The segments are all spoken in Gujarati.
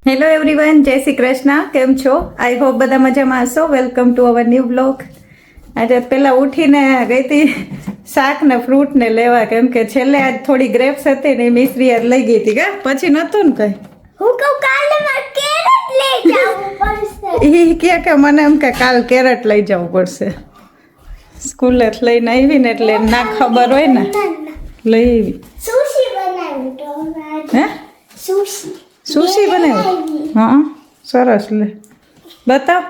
હેલો એવરીવન, જય શ્રી કૃષ્ણ. કેમ છો? આઈ હોપ બધા મજામાં હશો. Welcome to our new blog. આજે પહેલા ઉઠીને ગઈ હતી શાક ને ફ્રૂટ ને લેવા, કેમ કે છેલ્લે આજ થોડી ગ્રેપ્સ હતી ને મિશ્રી આજ લઈ ગઈ હતી કે પછી નતું ને કઈ. હું કહું કાલે મારે કેરેટ લઈ જવું પડશે. ઈ કે મને એમ કે કાલ કેરેટ લઈ જવું પડશે. સ્કૂલે લઈને આવી ને એટલે ના ખબર હોય ને લઈ આવી. સુશી બનાવી તો હે સુશી સુશી બનાવી? હા, સરસ. લે બતાવ.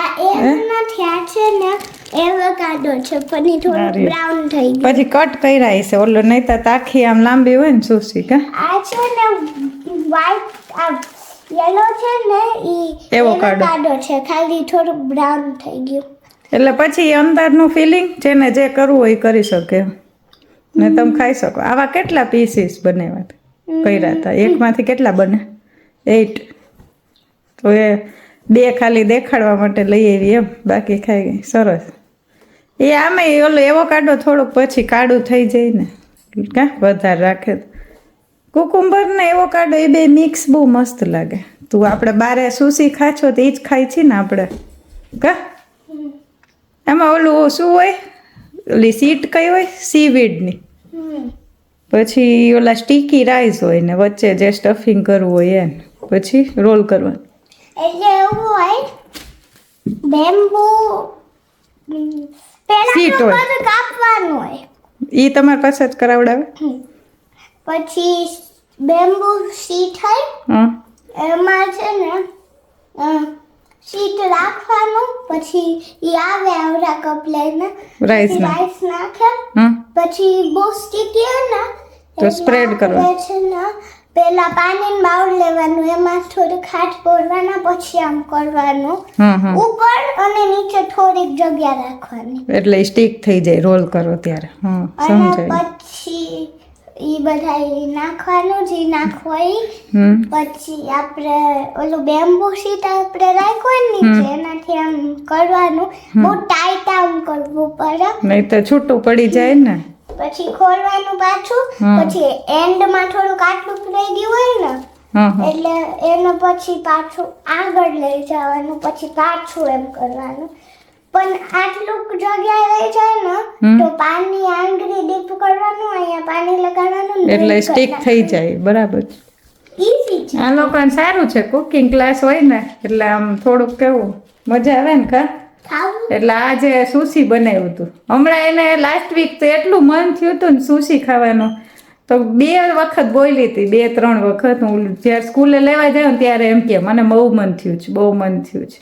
આ એવના થયા છે ને એવોકાડો છે પણ ઈ થોડું બ્રાઉન થઈ ગયું. પછી કટ કર્યા હશે ઓલો, નહીં તો આખી આમ લાંબી હોય ને સુશી કા. આ છે ને વ્હાઈટ આ યલો છે ને ઈ એવોકાડો છે, ખાલી થોડું બ્રાઉન થઈ ગયું. એટલે પછી અંદરનું ફિલિંગ જેને જે કરવું હોય એ કરી શકે ને તમે ખાઈ શકો. આવા કેટલા પીસીસ બનાવ્યા કર્યા હતા? એકમાંથી કેટલા બને? 8. તો એ 2 ખાલી દેખાડવા માટે લઈ આવી એમ, બાકી ખાઈ ગઈ. સરસ. એ આમે ઓલો એવોકાડો થોડુંક પછી કાળું થઈ જાય ને કા વધારે રાખે. કુકુંબર ને એવોકાડો એ બે મિક્સ બહુ મસ્ત લાગે. તું આપણે બારે સુશી ખાશો તો એ જ ખાઈ છે ને આપણે કા. એમાં ઓલું શું હોય, ઓલી સીટ કઈ હોય? સીવીડની. પછી ઓલા સ્ટીકી રાઈસ હોય ને વચ્ચે જે સ્ટફિંગ કરવું હોય એને પછી રોલ કરવાનું. એટલે એવું હોય બેમ્બુ Seat હોય. પેલા કાપવાનું હોય, એ તમારી પાસે જ કરાવડાવે? પછી બેમ્બુ શીટ હોય હા. એમાં છે ને શીટ રાખવાનું, પછી ઈ આવે આવડા કપ લઈને રાઈસ પછી ના. રાઈસ નાખે, હા. પછી બહુ સ્ટીકી હોય ને તો એટલે spread કરવાનું. આપણે છે ને પેલા પાણીનું બાઉલ લેવાનું, એમાં થોડું ખાટ પોરવાના, પછી આમ કરવાનું હા હા. ઉપર અને નીચે થોડીક જગ્યા રાખવાની એટલે સ્ટીક થઈ જાય રોલ કરો ત્યારે. હા, અને સમજાય. પછી ઈ બધા ઈ નાખવાનું જે નાખવું ઈ. પછી આપણે ઓલું બેમ્બુ શીટ આપણે રાખ્યું ને નીચે એનાથી આમ કરવાનું, બહુ ટાઈટ આમ કરવું પડે. નહીં તો છૂટું પડી જાય ને. પછી ખોલવાનું પાછું, પછી એન્ડમાં થોડુંક આટલું રહી ગયું હોય ને હા હા. એટલે એને પછી પાછું આગળ લઈ જવાનું, પછી પાછું એમ કરવાનું. પણ આટલું જગ્યા રહી જાય ને તો પાણી આંગળી ડીપ કરવાનું, અહીંયા પાણી લગાડવાનું, એટલે સ્ટીક થઈ જાય. બરાબર. ઈઝી છે. આ લોકોને સારું છે, કુકિંગ ક્લાસ હોય ને એટલે આમ થોડુંક કેવું મજા આવે ને કા. ખાવું એટલે આજે સુશી બનાવ્યું હતું. હમણાં એને લાસ્ટ વીક તો એટલું મન થયું હતું ને સુશી ખાવાનું, તો 2 વખત બોલી હતી, 2-3 વખત. હું જ્યારે સ્કૂલે લેવા જાઉં ને ત્યારે એમ કે મને બહુ મન થયું છે, બહુ મન થયું છે.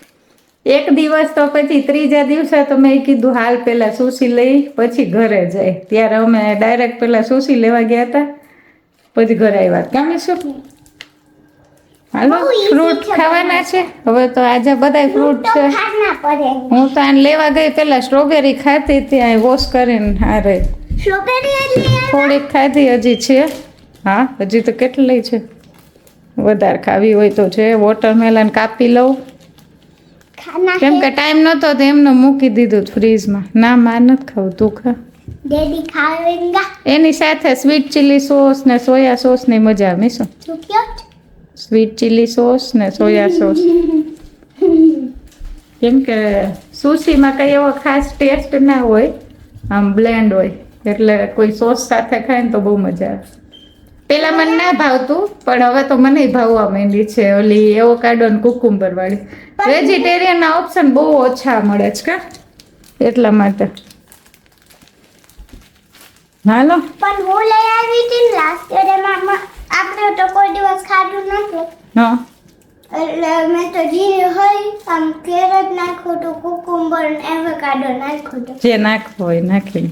એક દિવસ તો પછી ત્રીજા દિવસે તો મેં કીધું હાલ પહેલાં સુશી લઈ પછી ઘરે જાય. ત્યારે અમે ડાયરેક્ટ પહેલાં સુશી લેવા ગયા હતા, પછી ઘરે આવ્યા. કામે શું હાલો ફ્રૂટ ખાવાના છે હવે તો. આજે બધાય ફ્રૂટ છે. ખાના પડે. હું તો આને લેવા ગઈ પેલા સ્ટ્રોબેરી ખાતી ત્યાં વોશ કરીને. હા રે સ્ટ્રોબેરી એટલે થોડીક ખાધી હજી છે. હા હજી તો કેટલી છે, વધારે ખાવી હોય તો છે. વોટરમેલન કાપી લઉં, ખાના કેમ કે ટાઈમ નહોતો તો એમને મૂકી દીધું ફ્રીજમાં. ના માર નથી ખાવું, તું ખા. ડેડી ખાવેંગા. એની સાથે સ્વીટ ચીલી સોસ ને સોયા સોસ ની મજા આવે. શું શું ક્યોટ? સ્વીટ ચીલી સોસ ને સોયા સોસ, કેમ કે સુશીમાં કઈ એવો ખાસ ટેસ્ટ ના હોય, આમ બ્લેન્ડ હોય એટલે કોઈ સોસ સાથે ખાય ને તો બહુ મજા આવે. પેલા મને ના ભાવતું પણ હવે તો મને ભાવવા માંડી છે. ઓલી એવોકાડો ને કુકુંબર વાળી. વેજીટેરિયન ના ઓપ્શન બહુ ઓછા મળે છે કા, એટલા માટે. હાલો પણ હું લઈ આવી હતી ને લાસ્ટ યર, એમાં આપણે તો કોઈ દિવસ ખાધું નતું, હા એટલે મેં તો જે હોય આમ કેરેટ નાખ્યું હતું, કુકુંબર ને એવોકાડો નાખ્યું હતું. જે નાખવું હોય નાખી,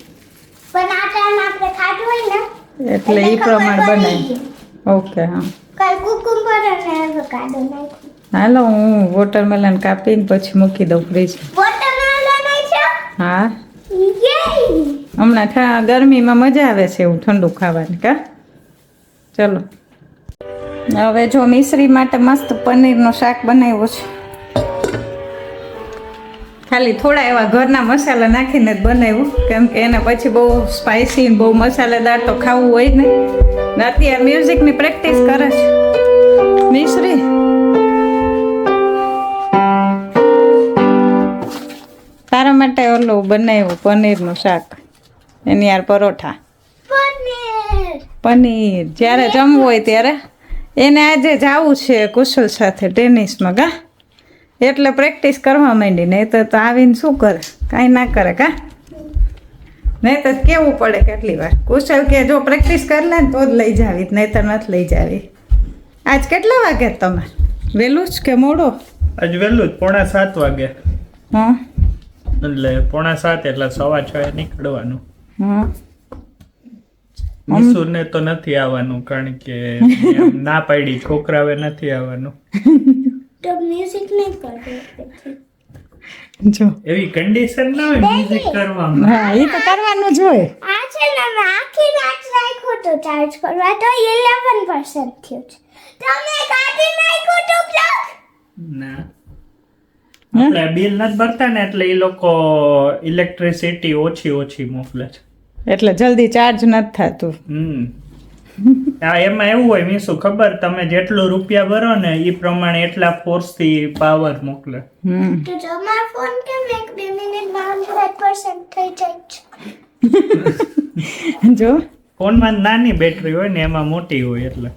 પણ આ ટાઈમ આપણે ખાધું હોય ને એટલે એ પ્રમાણે બનાવી. ઓકે હા કાલ કુકુંબર અને એવોકાડો નાખ્યું. હાલો હું વોટરમેલન કાપીને પછી મૂકી દઉં ફ્રીજ. વોટરમેલન છે? હા યે! હમણાં ગરમીમાં મજા આવે છે એવું ઠંડુ ખાવાની કા. ચલો હવે જો મિશ્રી માટે મસ્ત પનીરનું શાક બનાવ્યું છે. ખાલી થોડા એવા ઘરના મસાલા નાખીને જ બનાવ્યું, કેમ કે એને પછી બહુ સ્પાઇસી બહુ મસાલેદાર તો ખાવું હોય ને. અત્યારે મ્યુઝિકની પ્રેક્ટિસ કરે છે. મિશ્રી તારા માટે ઓલું બનાવ્યું પનીરનું શાક એની યાર પરોઠા પનીર જ્યારે જમવું હોય ત્યારે એને આજે જવું છે કુશલ સાથે ટેનિસમાં કા એટલે પ્રેક્ટિસ કરવા માંડી નહીં તો આવીને શું કરે કાંઈ ના કરે કા નહીં તો કેવું પડે કેટલી વાર કુશલ કે જો પ્રેક્ટિસ કરી લે ને તો જ લઈ જાવી નહીં તો નથી લઈ જાવી આજ કેટલા વાગે તમે વહેલું જ કે મોડો આજ વહેલું જ 6:45 વાગે હા એટલે 6:45 એટલે 6:15 નીકળવાનું હા મિસુરને તો નથી આવવાનું કારણ કે એમ ના પાડી છોકરાવે નથી આવવાનું તો મ્યુઝિક નહીં કરવું જો એવી કન્ડિશન ના હોય મ્યુઝિક કરવામાં હા એ તો કરવાનું જ હોય આ છે ને મેં આખી રાત રાખ્યું તો ચાર્જ કરવા તો 11% થયું છે તમે કાઢી નાખ્યું તો પ્લગ ના આપણે બિલ નથી ભરતા ને એટલે એ લોકો ઇલેક્ટ્રિસિટી ઓછી મોકલે છે એટલે જલ્દી ચાર્જ નથી થતું હા એમાં એવું હોય મીસુ ખબર તમે જેટલું રૂપિયા ભરો ને એ પ્રમાણે એટલા ફોર્સ થી પાવર મોકલે તો તમારો ફોન કેમ 1-2 મિનિટમાં 100% થઈ જાય છે જો ફોનમાં નાની બેટરી હોય ને એમાં મોટી હોય એટલે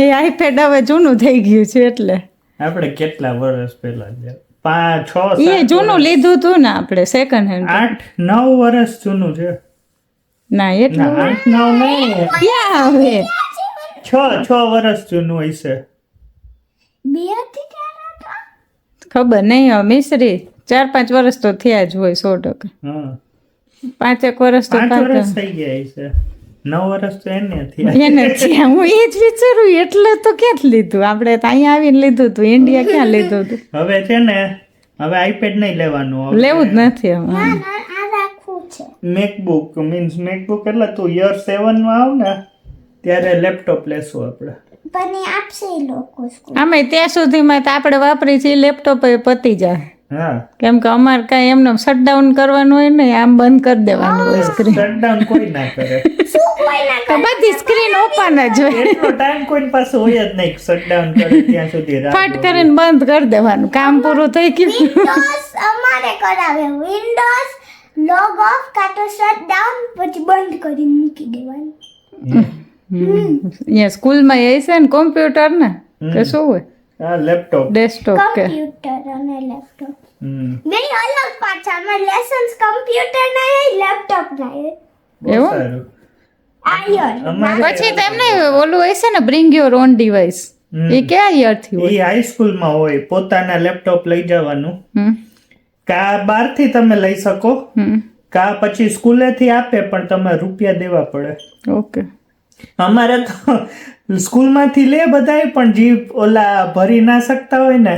એ આઈપેડ હવે જૂનું થઈ ગયું છે એટલે આપણે કેટલા વર્ષ પહેલા 5-6 એ જૂનું લીધું હતું ને આપણે સેકન્ડ હેન્ડ 8-9 વર્ષ જૂનું છે ના એટલું 8-9 નહીં ક્યાં હવે 6 વર્ષ જૂનું હોય છે બે હતી ત્યારે હતા ખબર નહીં હવે મિશ્રી 4-5 વર્ષ તો થયા જ હોય 100%. હા 5-1 વર્ષ તો 5 વર્ષ થઈ ગયા છે 9 વર્ષ તો એને થયા એને થયા હું એ જ વિચારું એટલે તો ક્યાંથી લીધું આપણે તો અહીંયા આવીને લીધું હતું ઇન્ડિયા ક્યાં લીધું હતું હવે છે ને હવે આઈપેડ નહીં લેવાનું હવે લેવું જ નથી હવે ના ના આ રાખવું છે મેકબુક મેકબુક એટલે તું યર 7 માં આવ ને ત્યારે લેપટોપ લેશું આપણે પણ એ આપશે એ લોકો સ્કૂલ આમે ત્યાં સુધીમાં તો આપણે વાપરી છીએ લેપટોપ પતી જાય હા કેમ કે અમારે કાંઈ એમને શટડાઉન કરવાનું હોય ને આમ બંધ કરી દેવાનું હોય સ્ક્રીન શટડાઉન કોઈ ના કરે શું કોઈ ના તો બધી સ્ક્રીન ઓપન જ હોય એટલો ટાઈમ કોઈ પાસે હોય જ નહીં શટડાઉન કરે ત્યાં સુધી રાહ ફટ કરીને બંધ કરી દેવાનું કામ પૂરું થઈ ગયું વિન્ડોઝ અમારે કરાવે વિન્ડોઝ લોગ ઓફ કાં તો શટ ડાઉન પછી બંધ કરી મૂકી દેવાનું અહીંયા સ્કૂલમાં એ છે ને કોમ્પ્યુટર ને કે શું હોય હા લેપટોપ ડેસ્કટોપ કે કમ્પ્યુટર અને લેપટોપ હમ બે અલગ પાછા અમારે લેસન્સ કમ્પ્યુટર ના એ લેપટોપ ના એ બહુ એવું? સારું આયર પછી તેમને ઓલું હોય છે ને બ્રિંગ યોર ઓન ડિવાઇસ એ કયા યરથી હોય એ હાઈસ્કૂલમાં હોય પોતાના લેપટોપ લઈ જવાનું હમ કા બહારથી તમે લઈ શકો હમ કા પછી સ્કૂલેથી આપે પણ તમે રૂપિયા દેવા પડે ઓકે અમારે તો સ્કૂલમાંથી લે બધાય પણ જે ઓલા ભરી ના શકતા હોય ને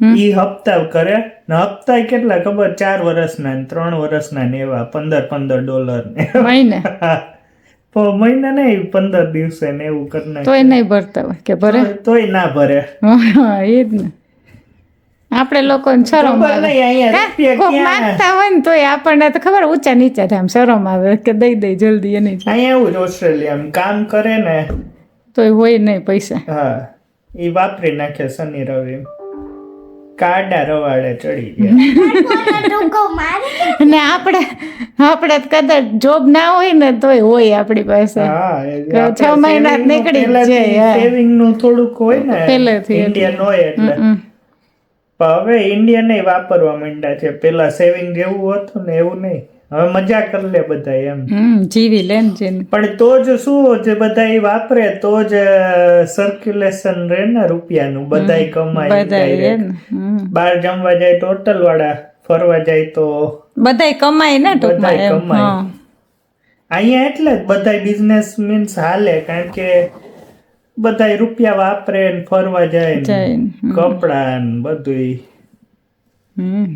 ઈ હપ્તા કરે ને હપ્તા કેટલા ખબર 4 વર્ષના ને 3 વર્ષના ને એવા $15 ને મહિને મહિના નહીં 15 દિવસે ને એવું કરી તોય નહીં ભરતા હોય કે ભરે તોય ના ભરે હા એ જ ને આપણે લોકોને શરમ ખબર આવે નહીં અહીંયા રૂપિયા કોક ક્યાં માંગતા હોય ને તોય આપણને તો ખબર ઊંચા નીચા થાય આમ શરમ આવે કે દઈ દઈ જલ્દી એની જ. અહીંયા એવું જ ઓસ્ટ્રેલિયામાં કામ કરે ને તોય હોય નહીં પૈસા હા એ વાપરી નાખે શનિ રવિ કાડા રવાડે ચડી ગયા ડુંગો મારે ને આપણે તો કદાચ જોબ ના હોય ને તોય હોય આપણી પાસે હા કે 6 મહિના જ નીકળી જ જાય સેવિંગ નું થોડુંક હોય ને પહેલેથી એટલે. ઇન્ડિયન હોય એટલે હમ. પણ હવે ઇન્ડિયન નહીં વાપરવા માંડ્યા છે પેલા સેવિંગ જેવું હતું ને એવું નહીં હવે મજા કરી લે બધા એમ જીવી લે ને જેને પણ તો જ શું જે બધા ઈ વાપરે તો જ સર્ક્યુલેશન રહે ને રૂપિયાનું બધાય કમાય બધાય direct. ને. હમ. બહાર જમવા જાય તો હોટલ વાળા ફરવા જાય તો બધાય કમાય ને ટૂંકમાં બધાય એમ. કમાય. હા. અહીંયા એટલે જ બધાય બિઝનેસ મીન્સ હાલે કારણ કે બધાય રૂપિયા વાપરે ને ફરવા જાય ને જાય ને. કપડા ને બધુંય હમ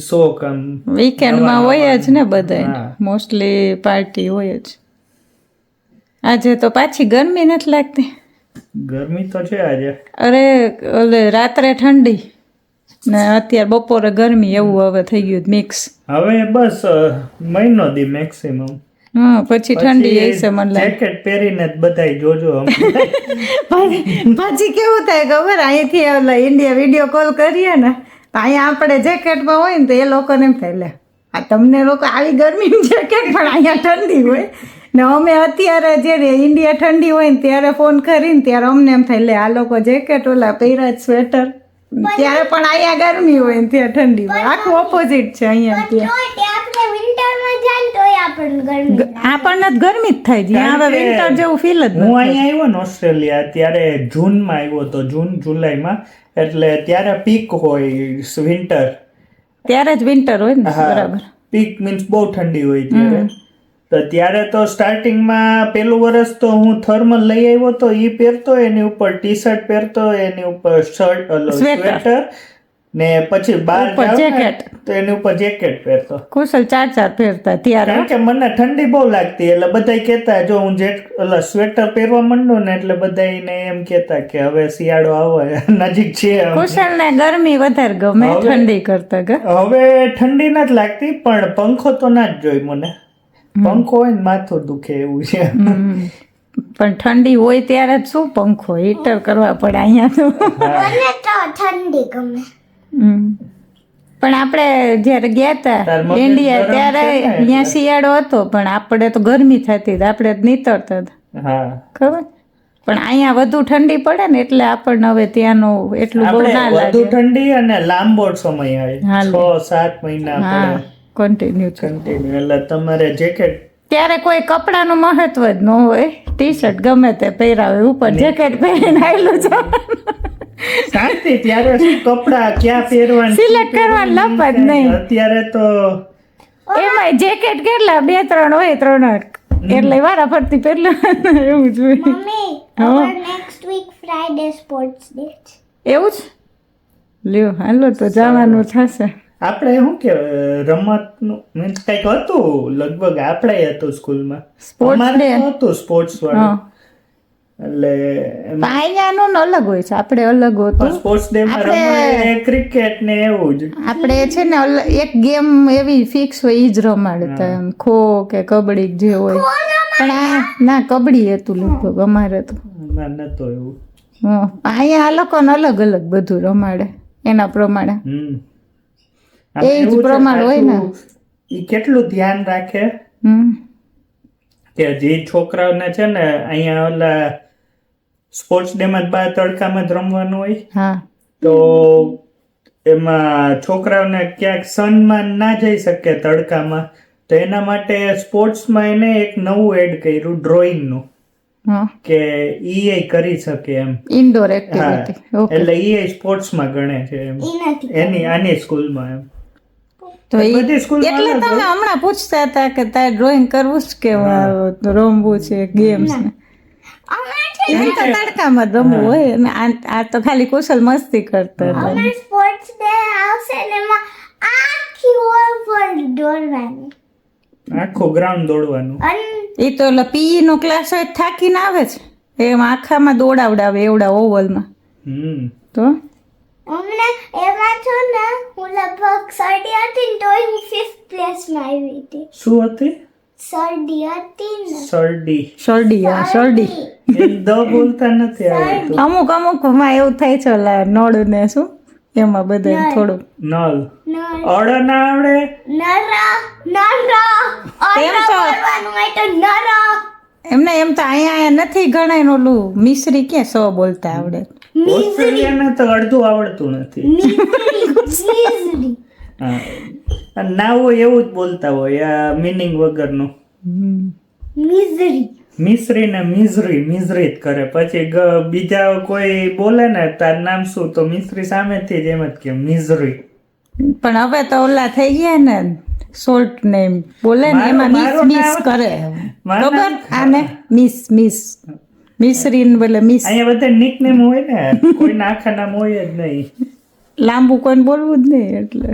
શોખ આમ વીકેન્ડમાં હોય જ ને બધાય હા. મોસ્ટલી પાર્ટી હોય જ આજે તો પાછી ગરમી નથી લાગતી ગરમી તો છે આજે અરે ઓલે રાત્રે ઠંડી ને અત્યારે બપોરે ગરમી એવું હવે થઈ ગયું મિક્સ હવે બસ મહિનો દી મેક્સિમમ હા પછી ઠંડી હશે મને લાગે. જેકેટ પહેરીને જ બધાય જોજો પછી કેવું થાય ખબર, અહીંથી ઓલા ઇન્ડિયા વિડીયો કોલ કરીએ ને તો અહીંયા આપણે જેકેટમાં હોય ને તો એ લોકોને એમ થાય, લે આ તમને લોકો આવી ગરમીનું જેકેટ, પણ અહીંયા ઠંડી હોય ને અમે અત્યારે જ્યારે ઇન્ડિયા ઠંડી હોય ને ત્યારે ફોન કરીને ત્યારે અમને એમ થાય, લે આ લોકો જેકેટ ઓલા પહેર્યા સ્વેટર, ત્યારે પણ અહીંયા ગરમી હોય ને ત્યાં ઠંડી હોય. આખું ઓપોઝિટ છે અહીંયા ત્યાં. તોય આપણે વિન્ટરમાં જાય ને તોય આપણને ગરમી આપણને જ ગરમી જ થાય, જ્યાં હવે વિન્ટર જેવું ફીલ જ હું નથી. અહીંયા આવ્યો ને ઓસ્ટ્રેલિયા ત્યારે જૂનમાં આવ્યો તો, જુલાઈમાં, એટલે ત્યારે પીક હોય વિન્ટર. ત્યારે જ વિન્ટર હોય ને. હા, બરાબર. પીક મીન્સ બહુ ઠંડી હોય ત્યારે. તો ત્યારે તો સ્ટાર્ટિંગમાં પેલું વર્ષ તો હું થર્મલ લઈ આવ્યો તો ઈ પહેરતો, એની ઉપર ટી શર્ટ પહેરતો, એની ઉપર શર્ટ સ્વેટર, ને પછી બહાર ઉપર જાઉં ને jacket. તો એની ઉપર જેકેટ પહેરતો. કુશલ 4 પહેરતા ત્યારે. કારણ કે મને ઠંડી બહુ લાગતી, એટલે બધાય કહેતા, જો હું સ્વેટર પહેરવા માંડું ને એટલે બધાને એમ કહેતા કે હવે શિયાળો આવે નજીક છે. કુશલ ને ગરમી વધારે ગમે હવે- ઠંડી કરતા ગ. હવે ઠંડી નથી લાગતી, પણ પંખો તો ના જ જોઈ મને. પંખો હોય ને માથું દુખે એવું છે. પણ ઠંડી હોય ત્યારે જ શું પંખો હીટર કરવા પડે અહીંયા તો. મને તો ઠંડી ગમે. હમ. પણ આપણે જ્યારે ગયા તાર હતા મગજ ઇન્ડિયા ગરમ ત્યારે છે ને અહીંયા શિયાળો હતો, પણ આપણે તો ગરમી થતી હતી, આપણે જ નીતરતા હતા, હા, ખબર. પણ અહીંયા વધુ ઠંડી પડે ને એટલે આપણને હવે ત્યાંનું એટલું બહુ ના આપણે લાગે. વધુ ઠંડી અને લાંબો સમય આવે, હાલે. 6-7 મહિના હા પડે કન્ટિન્યુ છે. કન્ટિન્યુ, એટલે તમારે જેકેટ ત્યારે કોઈ કપડાનું મહત્વ જ ન હોય, ટી શર્ટ ગમે તે પહેરાવે, ઉપર જેકેટ પહેરીને આવેલું છે. શાંતિ. ત્યારે શું કપડા ક્યાં પહેરવાનું, Select કરવાનું લપ જ નહીં. અત્યારે તો એમાં જેકેટ કેટલા 2-3 હોય, 3 એટલે વારા ફરતી પહેરલું એવું જ હોય. Mummy our next week Friday sports day છે. એવું જ લ્યો હાલો તો જવાનું થશે. આપણે શું કે રમતનું મીન્સ કંઈક હતું, લગભગ આપણે હતું સ્કૂલમાં, Sports અમારે day. તો હતું સ્પોર્ટ્સ હા વાળું. એટલે એમાં અહીંયાનું ને અલગ હોય છે, આપણે અલગ હતું. સ્પોર્ટ્સ ડે માં આપણે- રમાડે ક્રિકેટ ને એવું જ. આપણે છે ને એક ગેમ એવી ફિક્સ હોય ઈ જ રમાડતા, એમ ખો કે કબડ્ડી જે હોય. પણ આ ના કબડ્ડી હતું લગભગ અમારે તો. ના નતો એવું. હં. અહીંયા આ લોકોને અલગ અલગ બધું રમાડે એના પ્રમાણે. આમ એ જ એવું છે, પ્રમાણ હોય ને. પાછું ઈ કેટલું ધ્યાન રાખે હમ કે જે છોકરાઓને છે ને અહીંયા ઓલા સ્પોર્ટ્સ ડે માં જ બહાર તડકામાં જ રમવાનું હોય, હા તો એમાં છોકરાઓને ક્યાંક સનમાં ના જઈ શકે તડકામાં, તો એના માટે સ્પોર્ટ્સમાં એને એક નવું એડ કર્યું ડ્રોઈંગનું, હા કે ઈ કરી શકે એમ. ઇન્ડોર હા, એક્ટિવિટી. ઓકે. એટલે ઈ સ્પોર્ટ્સમાં ગણે છે એમ, ઈ નથી એની આની સ્કૂલમાં એમ. તો ઈ બધી સ્કૂલમાં એટલે અલગ તમે હોય. હમણાં પૂછતા હતા કે તારે ડ્રોઈંગ કરવું છે કે રમવું છે ગેમ્સ ને. અમારે છે એમ તો તડકામાં જ રમવું હોય ને આ તો ખાલી કુશલ મસ્તી કરતા હતા. અમારે સ્પોર્ટ્સ ડે આવશે ને એમાં આખી ઓવર દોડવાની આખું ગ્રાઉન્ડ દોડવાનું. અને એ તો ઓલા પીઈ નો ક્લાસ હોય થાકીને આવે છે, એમ આખામાં દોડાવડાવે એવડા ઓવલમાં. હમ તો હમણાં એમાં છો ને હું લગભગ શરદી હતી ને તોય હું 5th પ્લેસમાં આવી હતી. શું હતી? શરદી હતી ને શરડી. શરડી હા શરડી. એમ દ બોલતા નથી આવડતું. અમુક અમુક માં એવું થાય છે ઓલા નળ ને શું એમાં બધા થોડુંક નલ. નર અડ ના આવડે. નરા નરા એમ તો- બોલવાનું હોય તો નરા એમને એમ તો અહીંયા નથી ગણાય ઓલું મિશ્રી ક્યાં સો બોલતા આવડે. ઓસ્ટ્રેલિયાને તો અડધું આવડતું નથી. મિઝરી હા. અને ના હોય એવું જ બોલતા હોય, આ મિનિંગ વગરનું. મિઝરી મિશ્રી ને મિઝરી જ કરે. પછી બીજા કોઈ બોલે ને તાર નામ શું, તો મિશ્રી સામેથી જ એમ જ કે મિઝરી. પણ હવે તો ઓલા થઈ ગયા ને સોલ્ટ ને એમ બોલે ને એમાં મિસ મારું મિસ નામ- કરે મારું ખબર નામ- આને મિસ મિશ્રી ને બોલે મિસ. અહીંયા બધા નિકનેમ હોય ને, કોઈના આખા નામ હોય જ નહીં. લાંબુ કોઈને બોલવું જ નહીં એટલે.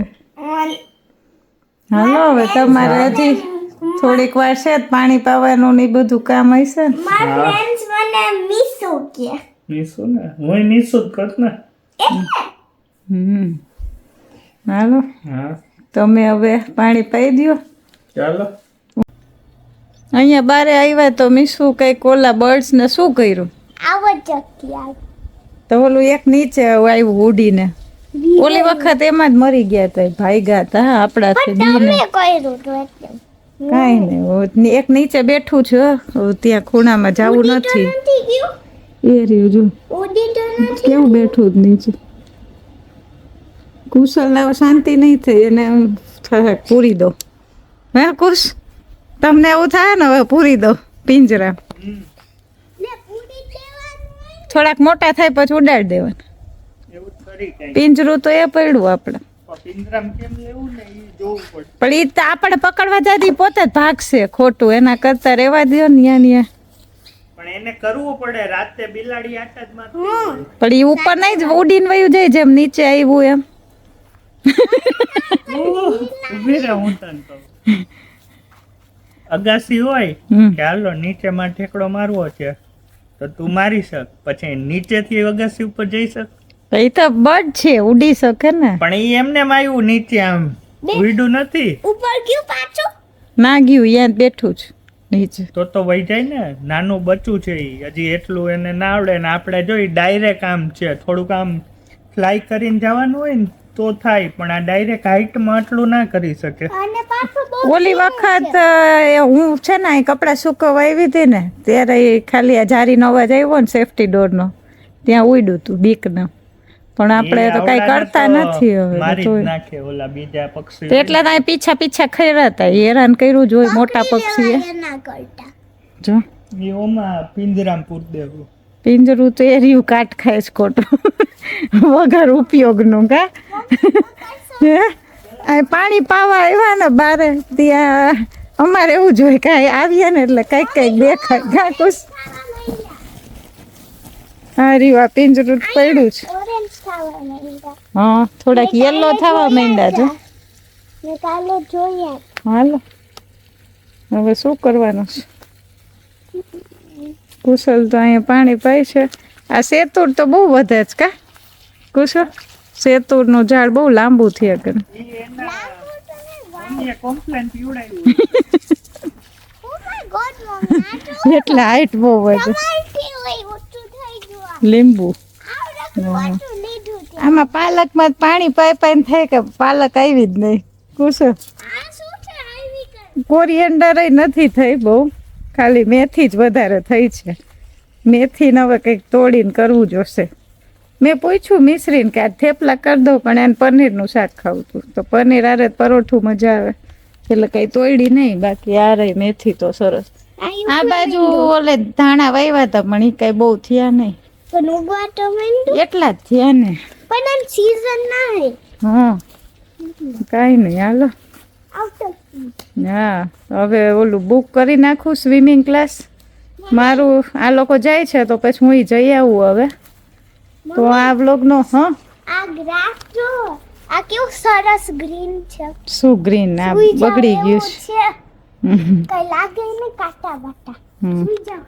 હાલો હવે તમારે હજી થોડીક વાર છે જ પાણી પાવાનું ને ઈ બધું કામ હશે ને. મારા ફ્રેન્ડ્સ મને મિસો કે નિશુ ને હું નિશુ જ કર ને. હાલો હા તમે હવે પાણી પાઈ દ્યો. ચાલો. અહીંયા બારે આવ્યા તો મીસું કંઈક ઓલા બર્ડ્સ ને શું કર્યું આવો ચક્કી આવ તો ઓલું એક નીચે આવ્યું ઉડીને ઓલી વખત એમાં જ મરી ગયા હતા ભાગ્યા હતા આપણાથી બીને તમે કર્યું તો એટલે કાંઈ નહીં એક નીચે બેઠું છે ત્યાં ખૂણામાં જવું નથી નથી ગયું એ રહ્યું જો ઉડી તો નથી કેવું બેઠું જ નીચે કુશલ શાંતિ નહીં થઈ એને થાય પૂરી દો હે કુશ તમને એવું થાય ને હવે પૂરી દો પિંજરા ને ઉડી દેવાનું હોય થોડાક મોટા થાય પછી ઉડાડી દેવાના એવું જ કરી કઈ પિંજરું તો એ પડ્યું આપણે પિંજરામ કેમ લેવું ને એ જોવું પડે. પણ એ તો આપણે પકડવા જાતી પોતે જ ભાગશે ખોટું એના કરતા રહેવા દો ને ન્યા પણ એને કરવું પડે રાતે બિલાડી આટા જ મારતી હોય. પણ એ ઉપર નહીં જ ઉડીને વયું જાય જેમ નીચે આવ્યું એમ ઊભી રહે હું તને કહું. અગાસી હોય હમ. કે હાલો નીચે માં ઠેકડો મારવો છે તો તું મારી શક પછી નીચેથી અગાસી ઉપર જઈ શક એ તો બર્ડ છે ઉડી શકે ને પણ એ એમને આવ્યું નીચે આમ ઉડ્યું નથી ઉપર ગયું પાછું ના ગયું અહીંયા જ બેઠું જ નીચે તો વહી જાય ને નાનું બચ્ચું છે ઈ હજી એટલું એને ના આવડે ને આપણે જોઈ ડાયરેક્ટ આમ છે થોડુંક આમ ફ્લાય કરીને જવાનું હોય ને તો થાય પણ આ ડાયરેક્ટ હાઈટમાં આટલું ના કરી શકે. અને પાછું બહુ ઓલી વખત હું છે ને અહીં કપડાં સુકવવા આવી હતી ને ત્યારે ઈ ખાલી આ જારીનો અવાજ આવ્યો ને સેફટી ડોરનો ત્યાં ઉડ્યું હતું બીકને પણ આપણે તો કઈ કરતા નથી હવે મારી તો જ નાખે ઓલા બીજા પક્ષી એટલે તો અહીં પીછા પીછા ખર્યા હતા હેરાન કર્યું જોઈએ મોટા પક્ષીએ ના કરતા જો ઈ ઓમાં પિંજરામ પૂર દેવું પિંજરું તો એ રહ્યું કાટ ખાય છે ખોટું વગર ઉપયોગનું કા હે આ પાણી પાવા આવ્યા ને બારે ત્યાં અમારે એવું જોઈએ કાંઈ આવીએ ને એટલે કંઈક કંઈક દેખાય કા કુશ હા રહ્યું આ પિંજરું પડ્યું છે ઓરેન્જ ખાવા માંડ્યા હા થોડાક યલો થવા માંડ્યા જો ને કાલે જોઈએ હાલો હવે શું કરવાનું છે કુશલ તો અહીંયા પાણી પાય છે આ સેતુર તો બહુ વધે છે કા કુશલ સેતુરનું ઝાડ બહુ લાંબુ થયા કરે ઈ એના કોમ્પ્લેન પીવડાવ્યું ઓ માય ગોડ મમ્મી એટલે હાઈટ બહુ વધે તમારથી હોય ઓછું થઈ ગયું લીંબુ આવડે પાછું લીધું છે આમાં પાલકમાં જ પાણી પાઈ પાઈને થાય કે પાલક આવી જ નહીં કુશલ આ શું છે આવી કર કોરિએન્ડર નથી થઈ બહુ ખાલી મેથી જ વધારે થઈ છે મેથીને હવે કંઈક તોડીને કરવું જોશે મેં પૂછ્યું મિશ્રીને કે આ થેપલા કરી દઉં પણ એને પનીરનું શાક ખાવું હતું તો પનીર આરે પરોઠું મજા આવે એટલે કંઈ તોડી નહીં બાકી આ રહી મેથી તો સરસ આ બાજુ ઓલે ધાણા વાવ્યા હતા પણ એ કાંઈ બહુ થયા નહીં પણ ઉગવા તો માંડ્યું એટલા જ થયા ને પણ આમ સીઝન ના હે હા કાંઈ નહીં હાલો આવતો હા હવે ઓલું બુક કરી નાખું સ્વિમિંગ ક્લાસ મારું આ લોકો જાય છે તો પછી હું જઈ આવું હવે તો આ બ્લોગનો હા આ ગ્રાસ જો આ કેવું સરસ ગ્રીન છે શું ગ્રીન આ સુઈ જાવ બગડી એવું ગયું છે છે કઈ લાગે નહીં કાટા બાટા હમ. સુઈ જાવ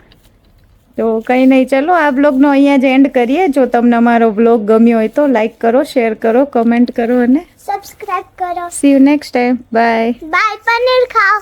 તો કંઈ નહીં ચલો આ બ્લોગનો અહીંયા જ એન્ડ કરીએ જો તમને અમારો બ્લોગ ગમ્યો હોય તો લાઈક કરો શેર કરો કમેન્ટ કરો અને સબસ્ક્રાઇબ કરો C you next time bye bye paneer ખાઓ